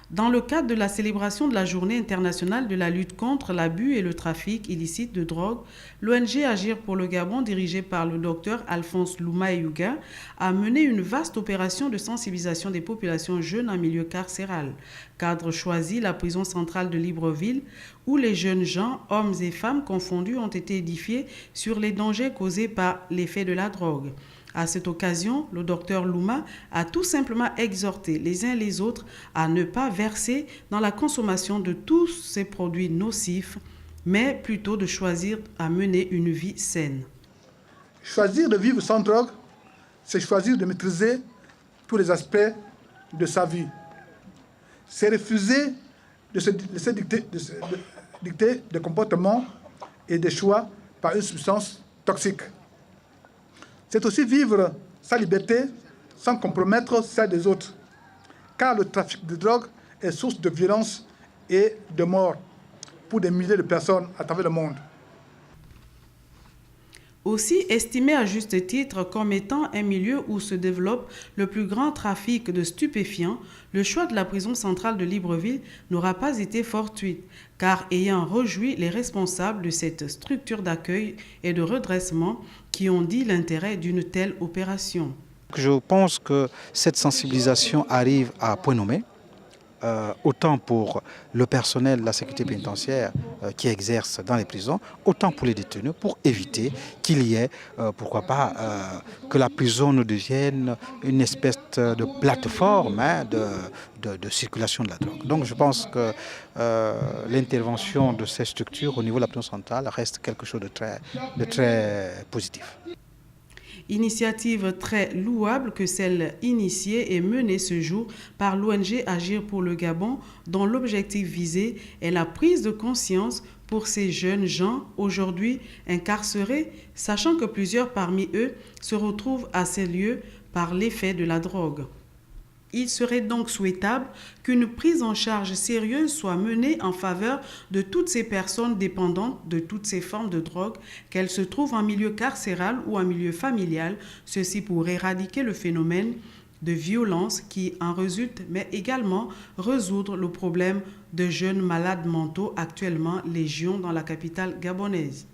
Dans le cadre de la célébration de la Journée internationale de la lutte contre l'abus et le trafic illicite de drogue, l'ONG Agir pour le Gabon, dirigée par le docteur Alphonse Louma-Eyouga, a mené une vaste opération de sensibilisation des populations jeunes en milieu carcéral. Cadre choisi, la prison centrale de Libreville, où les jeunes gens, hommes et femmes confondus, ont été édifiés sur les dangers causés par l'effet de la drogue. À cette occasion, le docteur Louma a tout simplement exhorté les uns les autres à ne pas verser dans la consommation de tous ces produits nocifs, mais plutôt de choisir à mener une vie saine. Choisir de vivre sans drogue, c'est choisir de maîtriser tous les aspects de sa vie. C'est refuser de se dicter des comportements et des choix par une substance toxique. C'est aussi vivre sa liberté sans compromettre celle des autres, car le trafic de drogue est source de violence et de mort pour des milliers de personnes à travers le monde. Aussi estimé à juste titre comme étant un milieu où se développe le plus grand trafic de stupéfiants, le choix de la prison centrale de Libreville n'aura pas été fortuit, car ayant rejoui les responsables de cette structure d'accueil et de redressement qui ont dit l'intérêt d'une telle opération. Je pense que cette sensibilisation arrive à point nommé. Autant pour le personnel de la sécurité pénitentiaire qui exerce dans les prisons, autant pour les détenus, pour éviter qu'il y ait, pourquoi pas, que la prison ne devienne une espèce de plateforme de circulation de la drogue. Donc je pense que l'intervention de ces structures au niveau de la prison centrale reste quelque chose de très positif. Initiative très louable que celle initiée et menée ce jour par l'ONG Agir pour le Gabon, dont l'objectif visé est la prise de conscience pour ces jeunes gens aujourd'hui incarcérés, sachant que plusieurs parmi eux se retrouvent à ces lieux par l'effet de la drogue. Il serait donc souhaitable qu'une prise en charge sérieuse soit menée en faveur de toutes ces personnes dépendantes de toutes ces formes de drogue, qu'elles se trouvent en milieu carcéral ou en milieu familial, ceci pour éradiquer le phénomène de violence qui en résulte, mais également résoudre le problème de jeunes malades mentaux actuellement légion dans la capitale gabonaise.